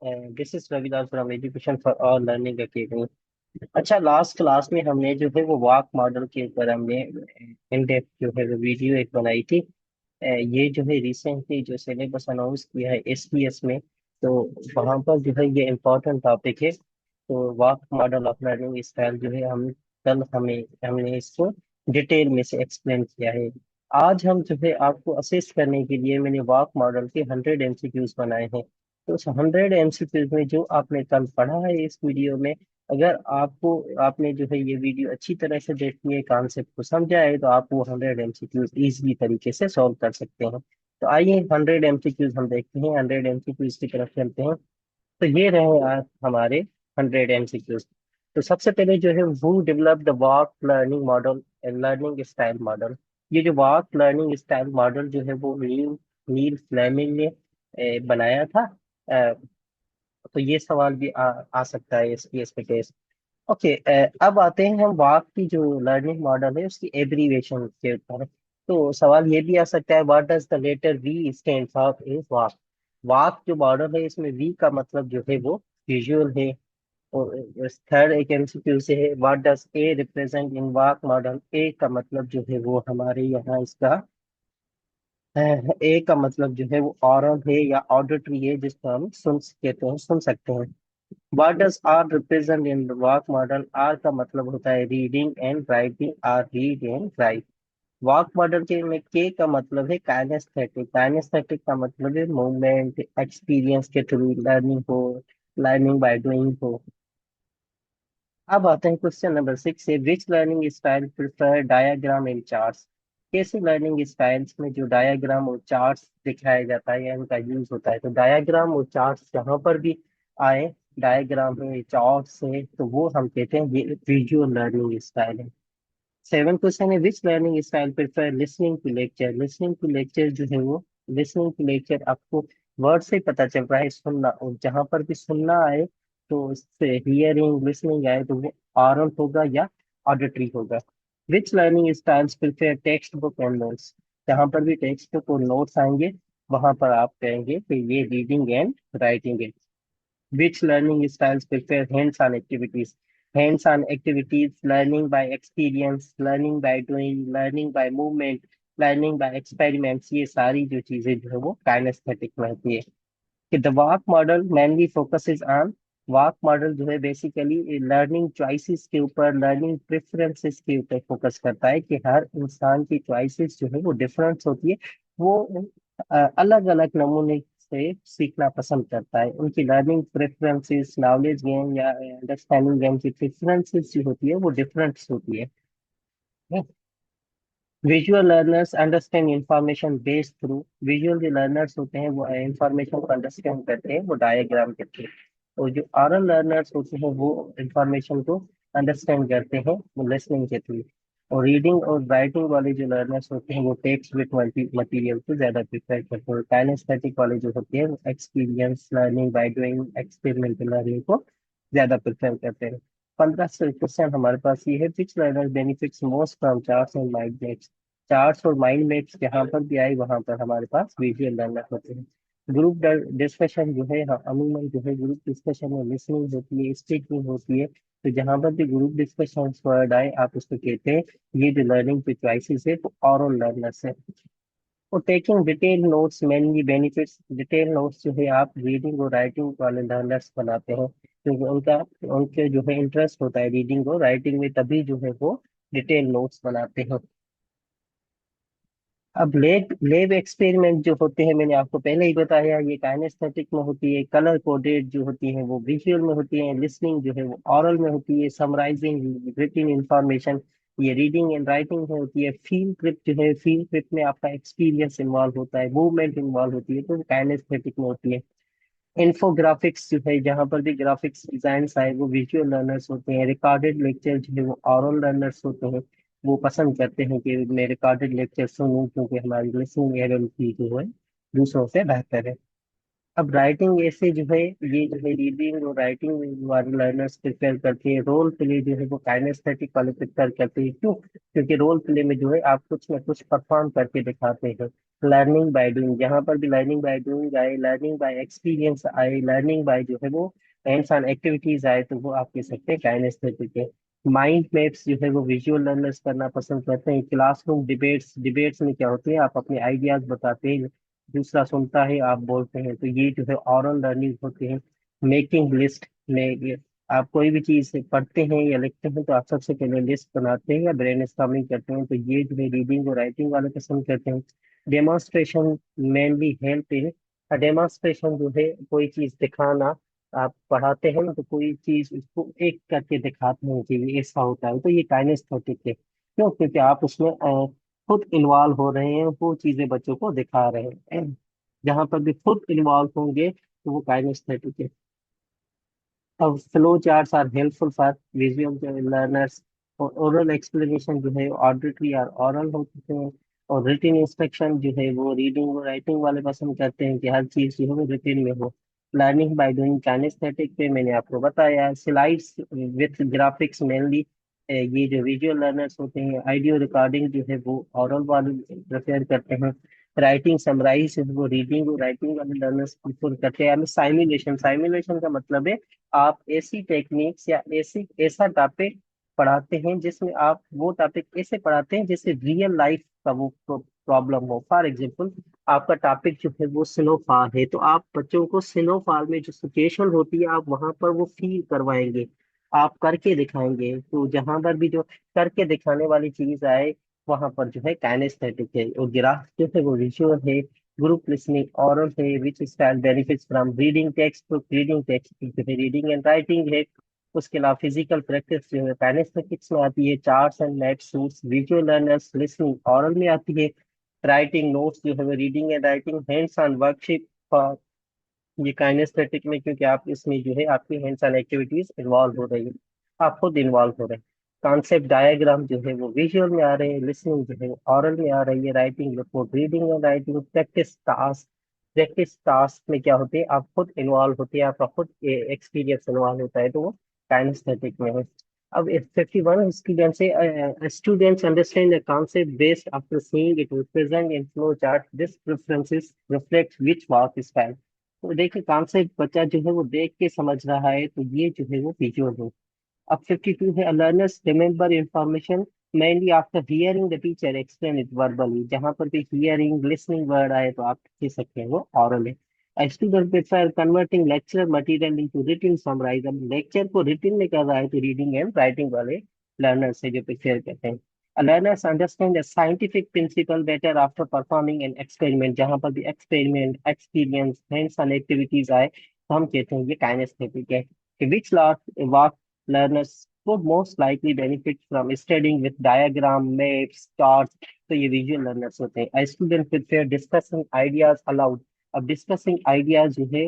This is Ravidas from education for all learning academy. अच्छा, last class में हमने जो है वो वाक मॉडल के ऊपर हमने इन डेप्थ जो है वो वीडियो एक बनाई थी। ये जो है रिसेंटली जो सिलेबस अनाउंस किया है एसपीएस में, तो वहाँ पर जो है ये इम्पोर्टेंट टॉपिक है। तो वाक मॉडल ऑफ लर्निंग स्टाइल जो है हम कल हमने इसको डिटेल में से एक्सप्लेन किया है। आज हम जो है आपको असिस्ट करने के लिए मैंने वाक मॉडल के 100 एमसीक्यूज बनाए हैं। तो उस 100 एमसीक्यूज में जो आपने कल पढ़ा है इस वीडियो में, अगर आपने जो है ये वीडियो अच्छी तरह से देखी है, कॉन्सेप्ट को समझा है, तो आप वो 100 एमसीक्यूज इजीली तरीके से सॉल्व कर सकते हैं। तो आइए 100 एमसीक्यूज हम देखते हैं, 100 एमसीक्यूज की तरफ चलते हैं। तो ये रहे आज हमारे 100 एमसीक्यूज। तो सबसे पहले जो है, who develop the walk learning model and learning style model. ये जो वाक लर्निंग स्टाइल मॉडल जो है वो नील नील फ्लेमिंग ने बनाया था। अ, तो ये सवाल भी आ सकता है इस पे टेस्ट। ओके, अब आते हैं हम वाक की जो लर्निंग मॉडल है उसकी एब्रीवेशन के ऊपर। तो सवाल ये भी आ सकता है, what does the letter V stand for in VAK. VAK जो मॉडल है इसमें वी का मतलब जो है वो विजुअल है। और थर्ड एक एमसीक्यू से है, what does A represent in walk model. A का मतलब जो है वो हमारे यहाँ इसका ए का मतलब जो है वो ऑरल है या ऑडिटरी है, जिसको हम सुन सकते हैं। What does R represent in walk model. R का मतलब होता है reading and writing, R read and write. VARK model के में के का मतलब है काइनेस्थेटिक। काइनेस्थेटिक का मतलब है मूवमेंट, एक्सपीरियंस के थ्रू लर्निंग हो, लर्निंग बाय डूइंग हो। अब आते हैं क्वेश्चन नंबर 6 से, which learning style prefer diagram and charts. कैसे लर्निंग स्टाइल्स में जो डायाग्राम और चार्ट्स दिखाया जाता है या इनका यूज होता है। तो डायाग्राम और चार्ट्स जहाँ पर भी आए, डायग्राम है, चार्ट्स है, तो वो हम कहते हैं ये विजुअल लर्निंग स्टाइल है। सेवन क्वेश्चन है, which learning style prefer listening to lecture. Listening to lecture जो है वो, लिसनिंग टू लेक्चर आपको वर्ड से पता चल रहा है सुनना, और जहां पर भी सुनना आए तो उससे हियरिंग लिसनिंग आए तो वो ऑरल होगा या ऑडिटरी होगा। Which learning styles prefer text book and notes. जहां पर भी टेक्स्ट बुक और नोट्स आएंगे वहां पर आप कहेंगे कि ये रीडिंग एंड राइटिंग है। Which learning styles prefer hands-on activities? Hands-on activities, learning by experience, learning by doing, learning by movement, learning by experiments, ये सारी जो चीजें जो है वो काइनेस्थेटिक में होती है। कि the walk model mainly focuses on, walk model जो है बेसिकली लर्निंग चॉइसेस के ऊपर, लर्निंग प्रेफरेंसेस के ऊपर फोकस करता है कि हर इंसान की चॉइसेस जो है वो डिफरेंस होती है। वो अलग अलग नमूने से सीखना पसंद करता है। उनकी लर्निंग प्रेफरेंसेस, नॉलेज गेन या अंडरस्टैंडिंग गेन की प्रेफरेंसेस जो होती है वो डिफरेंट होती है। Visual learners understand information based through. Visual जो लर्नर्स होते हैं वो इंफॉर्मेशन को अंडरस्टैंड करते हैं वो डायग्राम के थ्रू। और जो ऑरल लर्नर्स होते हैं वो इंफॉर्मेशन को अंडरस्टैंड करते हैं वो लिसनिंग के थ्रू। और रीडिंग और राइटिंग वाले जो लर्नर्स होते हैं वो टेक्स्ट बुक मटेरियल को ज्यादा प्रिफर करते हैं। काइनेस्थेटिक वाले जो होते हैं वो experience, learning by doing, experimental learning को ज्यादा प्रिफर करते हैं। 15 से क्वेश्चन हमारे पास ये है, which learner benefits most from charts and mind maps. Charts और माइंड मैप्स जहाँ पर भी आए वहां पर हमारे पास विजुअल लर्नर होते हैं। ग्रुप डिस्कशन जो है, हाँ, अमूमन जो है ग्रुप डिस्कशन में लिसनिंग होती है, स्पीकिंग होती है। तो जहां पर भी ग्रुप डिस्कशन वर्ड आए आप उसको कहते हैं ये जो लर्निंग की चॉइसेस है वो ऑरल लर्नर्स है। और taking detail notes mainly benefits. Detail notes जो है आप रीडिंग और राइटिंग वाले लर्नर्स बनाते हैं, क्योंकि उनके जो है इंटरेस्ट होता है रीडिंग और राइटिंग में, तभी जो है वो डिटेल नोट्स बनाते हैं। अब लैब लैब एक्सपेरिमेंट जो होते हैं मैंने आपको पहले ही बताया, ये काइनेस्थेटिक में होती है, कलर कोडेड जो होती है वो विजुअल में होती है, लिसनिंग जो है वो ऑरल में होती है, समराइजिंग रिटिन इंफॉर्मेशन ये रीडिंग एंड राइटिंग में होती है। फील्ड ट्रिप जो है, फील्ड ट्रिप में आपका एक्सपीरियंस इन्वॉल्व होता है, मूवमेंट इन्वॉल्व होती है, तो काइनेस्थेटिक में होती है। इन्फोग्राफिक्स जो है, जहाँ पर भी ग्राफिक्स डिजाइन आए वो विजुअल लर्नर्स होते हैं। रिकॉर्डेड लेक्चर जो है वो ऑरल लर्नर्स होते हैं। वो पसंद करते हैं कि मैं रिकॉर्डेड लेक्चर सुनूं, क्योंकि हमारी लिसनिंग एबिलिटी जो है दूसरों से बेहतर है। अब राइटिंग ऐसे जो है, ये जो है रीडिंग और राइटिंग वाले लर्नर्स प्रिपेयर करते हैं। रोल प्ले जो है वो काइनेस्थेटिक वाले प्रिपेयर करते हैं। क्यों? क्योंकि रोल प्ले में जो है आप कुछ ना कुछ परफॉर्म करके दिखाते हैं। लर्निंग बाय डूइंग, जहाँ पर भी लर्निंग बाय डूइंग आए, लर्निंग बाय एक्सपीरियंस आए, लर्निंग बाय जो है वो हैंड्स ऑन एक्टिविटीज आए, तो वो आप कह सकते हैं काइनेस्थेटिक है। माइंड मैप्स जो है वो विजुअल लर्नर्स करना पसंद करते हैं। क्लासरूम डिबेट्स, डिबेट्स में क्या होती है, आप अपने आइडियाज बताते हैं, दूसरा सुनता है, आप बोलते हैं, तो ये जो है ऑरल लर्निंग होती है। मेकिंग लिस्ट में आप कोई भी चीज पढ़ते हैं या लिखते हैं तो आप सबसे पहले लिस्ट बनाते हैं या ब्रेन स्टॉर्मिंग करते हैं, तो ये जो है रीडिंग और राइटिंग वाले पसंद करते हैं। डेमोन्स्ट्रेशन मेनली हेल्प है। डेमोन्स्ट्रेशन जो है कोई चीज दिखाना, आप पढ़ाते हैं ना तो कोई चीज उसको एक करके दिखाते हैं कि ये ऐसा होता है, तो ये काइनेस्थेटिक है। क्यों? क्योंकि आप उसमें खुद इन्वॉल्व हो रहे हैं, वो चीजें बच्चों को दिखा रहे हैं। जहां पर भी खुद इन्वॉल्व होंगे तो वो काइनेस्थेटिक है। अब flow charts are helpful for visual learners. और ओरल एक्सप्लेनेशन जो है ऑडिटरी और ऑरल होते हैं। और रिटिन इंस्ट्रक्शन जो है वो रीडिंग और राइटिंग वाले पसंद करते हैं कि हर चीज जो है वो रिटिन में हो। लर्निंग बाय डूइंग काइनेस्थेटिक पे मैंने आपको बताया। स्लाइड्स विथ ग्राफिक्स मेनली ये जो विजुअल लर्नर्स होते हैं। ऑडियो रिकॉर्डिंग जो है वो ऑरल वाले प्रेफर करते हैं। राइटिंग समराइज वो रीडिंग और राइटिंग वाले लर्नर्स प्रेफर करते हैं। साइमुलेशन, साइमुलेशन का मतलब है आप ऐसी टेक्निक्स या ऐसी ऐसा टॉपिक पढ़ाते हैं जिसमें आप वो टॉपिक ऐसे पढ़ाते हैं जैसे रियल लाइफ का वो प्रॉब्लम हो। फॉर एग्जांपल, आपका टॉपिक जो है वो स्नोफॉल है, तो आप बच्चों को स्नोफॉल में जो सिचुएशन होती है आप वहां पर वो फील करवाएंगे, आप करके दिखाएंगे। तो जहां पर भी जो करके दिखाने वाली चीज आए वहां पर जो है काइनेस्थेटिक है। और ग्राफ जो है वो विजुअल है। ग्रुप लिसनिंग ऑरल है। विच style benefits from reading text book, reading text जो है रीडिंग एंड राइटिंग है। उसके अलावा फिजिकल प्रैक्टिस जो है काइनेस्थेटिक्स में आती है। Charts and map suits visual learners, listening aural में आती है। राइटिंग नोट्स जो है वो reading and writing. Hands on worksheet ये काइनेस्थेटिक में, क्योंकि आप इसमें जो है आपकी हैंड्स ऑन एक्टिविटीज इन्वॉल्व हो रही है, आप खुद इन्वॉल्व हो रहे हैं। कॉन्सेप्ट डायग्राम जो है वो विजुअल में आ रहे हैं। लिसनिंग जो है ऑरल में आ रही है। राइटिंग रिपोर्ट, रीडिंग और writing. Practice task, practice task में क्या होते हैं, आप खुद इन्वॉल्व होते हैं, आपका खुद एक्सपीरियंस इन्वॉल्व होता है, तो वो काइनेस्थेटिक में है। अब 51 स्टूडेंट्स से students understand the concept based after seeing it represent in flow chart, this preferences reflect which work style. तो देखिए कॉन्सेप्ट बच्चा जो है वो देख के समझ रहा है, तो ये जो है वो विजुअल है। अब 52 है, learners remember information mainly after hearing the teacher explain it verbally। जहां पर भी हियरिंग लिसनिंग वर्ड आए तो आप कह सकते हैं वो ऑरल है। Student prefer converting lecture material into written summarise. अब लेक्चर को रिटिन में कर रहा है तो रीडिंग एंड राइटिंग वाले लर्नर्स है जो प्रेफर करते हैं। Learners understand the scientific principle better after performing an experiment। जहां पर भी experiment, experience, hands on activities आए तो हम कहते हैं ये काइनेस्थेटिक है। Which work learners would most likely benefit from studying with diagram, maps, charts? तो ये visual learners होते हैं। A student prefer discussing ideas aloud। अब डिस्कसिंग आइडियाज जो है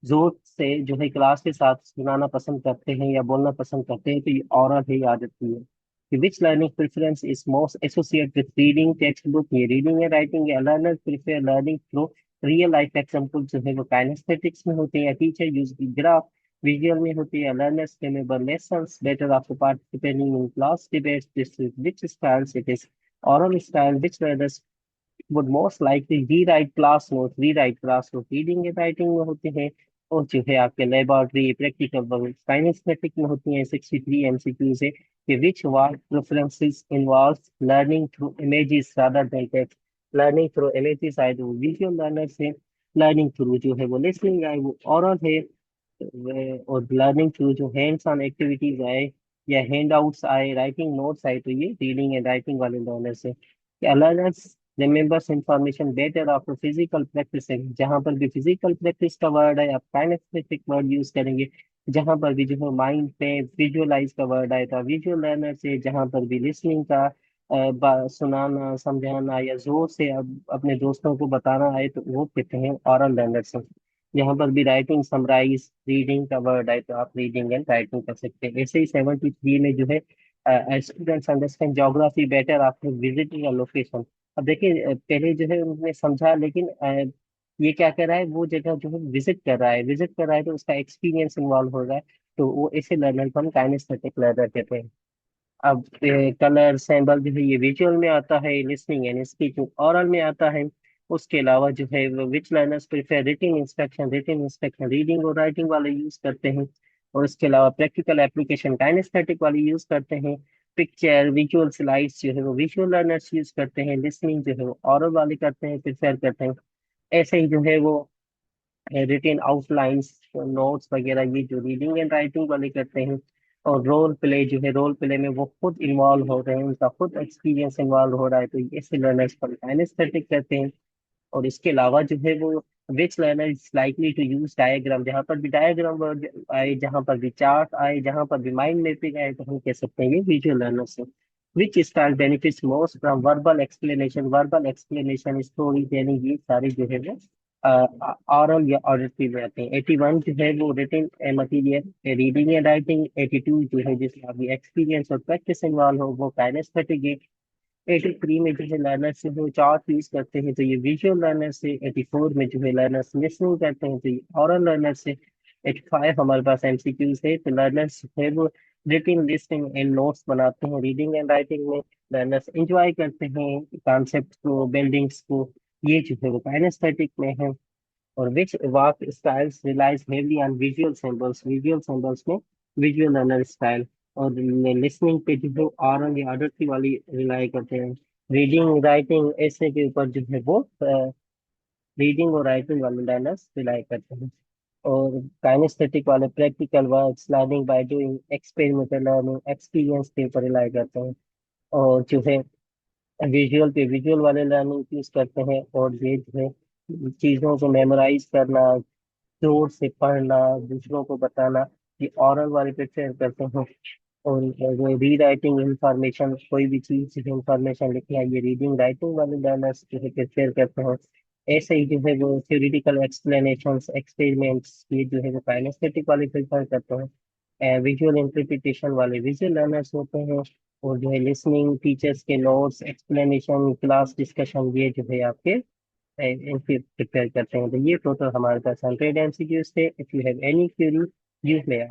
जोर से जो है क्लास के साथ सुनाना पसंद करते हैं या बोलना पसंद करते हैं, तो ये ऑरल है, याद रखिए। Which learning preference is most associated with reading textbook? ये रीडिंग या राइटिंग है। Learner prefer learning through real life example जो है वो काइनेस्थेटिक्स में होते हैं। टीचर यूज ग्राफ विजुअल में होती है। Learners remember lessons better after participating in class debates, this is which styles it is oral style। which learners would most likely rewrite class notes? Rewrite class note reading या writing में होते हैं। और जो है आपके लेबोरेटरी प्रैक्टिकल वर्क काइनेस्थेटिक में होती हैं। 63 एमसीक्यू से कि which work preferences involves learning through images rather than text. Learning through images आए तो वो विजुअल लर्नर से। लर्निंग थ्रू जो है वो लिसनिंग आए वो ओरल है। और लर्निंग थ्रू जो हैंड्स ऑन एक्टिविटीज आए या हैंड आउट्स आए, राइटिंग नोट्स आए, तो ये रीडिंग एंड राइटिंग वाले लर्नर्स है। Learners remembers information better after physical practising. जहां पर भी फिजिकल प्रैक्टिस का वर्ड है आप काइनेस्थेटिक वर्ड यूज करेंगे। जहां पर भी जो है माइंड पे विजुअलाइज का वर्ड आए तो विजुअल लर्नर से। जहां पर भी लिसनिंग का सुनाना समझाना या जोर से अब अपने दोस्तों को बताना आए तो वो कहते हैं ऑरल लर्नर से। जहां पर भी राइटिंग समराइज रीडिंग का वर्ड आए तो आप रीडिंग एंड राइटिंग कर सकते हैं। ऐसे ही 73 में जो है students understand geography better after visiting a location. अब देखिए पहले जो है उन्होंने समझा, लेकिन ये क्या कर रहा है, वो जगह जो है विजिट कर रहा है, विजिट कर रहा है तो उसका एक्सपीरियंस इन्वॉल्व हो रहा है। तो वो ऐसे लर्नर को हम काइनेस्थेटिक लर्नर कहते हैं। अब कलर सिंबल जो है ये विजुअल में आता है, लिसनिंग एंड स्पीकिंग ओरल में आता है। उसके अलावा जो है वो which learners prefer written instruction reading और राइटिंग वाले यूज करते हैं। और उसके अलावा प्रैक्टिकल एप्लीकेशन काइनेस्थेटिक वाले यूज करते हैं। पिक्चर विजुअल स्लाइड्स जो है वो विजुअल लर्नर्स यूज करते हैं। लिसनिंग जो है वो ओरल वाले करते हैं, प्रेफर करते हैं। ऐसे ही जो है वो रिटेन आउटलाइंस, नोट्स वगैरह ये जो रीडिंग एंड राइटिंग वाले करते हैं। और रोल प्ले जो है, रोल प्ले में वो खुद इन्वॉल्व हो रहे हैं, उनका खुद एक्सपीरियंस इन्वॉल्व हो रहा है, तो ऐसे लर्नर्स को काइनेस्थेटिक कहते हैं। और इसके अलावा जो है वो which learner is likely to use diagram, जहाँ पर भी डायग्राम आए, जहाँ पर भी चार्ट आए, जहाँ पर भी माइंड मैपिंग आए, तो हम कह सकते हैं ये विजुअल लर्नर्स है। विच style benefits most from verbal explanation story telling, ये सारे जो है वो ऑरल या ऑडिटरी में आते हैं। 81 जो है वो रिटिन मटीरियल रीडिंग एंड राइटिंग। 82 जो है जिसमें अभी एक्सपीरियंस और प्रैक्टिस इन्वॉल्व हो वो काइनेस्थेटिक है। 83 में जो है लर्नर्स जो है चार्ट यूज करते हैं, तो ये विजुअल लर्नर्स है। 84 में जो है लर्नर्स लिसनिंग करते हैं, तो ये ऑरल लर्नर्स है। 85 हमारे पास एमसीक्यूज है, तो लर्नर्स जो है वो रिटिंग लिसनिंग एंड नोट्स बनाते हैं रीडिंग एंड राइटिंग में। लर्नर्स एंजॉय करते हैं कॉन्सेप्ट को, बिल्डिंग्स को, ये जो है वो काइनेस्थेटिक में है। और which work styles relies heavily on visual symbols में विजुअल लर्नर स्टाइल। और लिसनिंग पे जो है ऑरल या ऑडिटरी वाली रिलाई करते हैं। रीडिंग राइटिंग ऐसे के ऊपर जो है वो रीडिंग और राइटिंग वाले लर्नर्स रिलाई करते हैं। और काइनेस्थेटिक वाले practical work, learning by doing, experimental learning, experience के ऊपर रिलाई करते हैं। और जो है विजुअल पे विजुअल वाले लर्निंग यूज करते हैं। और ये जो है चीजों को मेमोराइज करना, जोर से पढ़ना, दूसरों को बताना, ये ऑरल वाले प्रिपेयर करते हैं। और वो री राइटिंग इंफॉर्मेशन, कोई भी चीज इंफॉर्मेशन लिखना, ये रीडिंग राइटिंग वाले लर्नर्स जो है प्रिपेयर करते हैं। ऐसे ही जो है वो थ्योरेटिकल एक्सप्लेनेशंस, एक्सपेरिमेंट्स, ये जो है वो काइनेस्थेटिक वाले प्रिपेयर करते हैं। विजुअल इंटरप्रिटेशन वाले विजुअल लर्नर्स होते हैं। और जो है लिसनिंग, टीचर्स के नोट्स, एक्सप्लेनेशन, क्लास डिस्कशन, ये जो है आपके इनके प्रिपेयर करते हैं। तो ये टोटल हमारे पास 100 MCQs थे। If you have any query, you may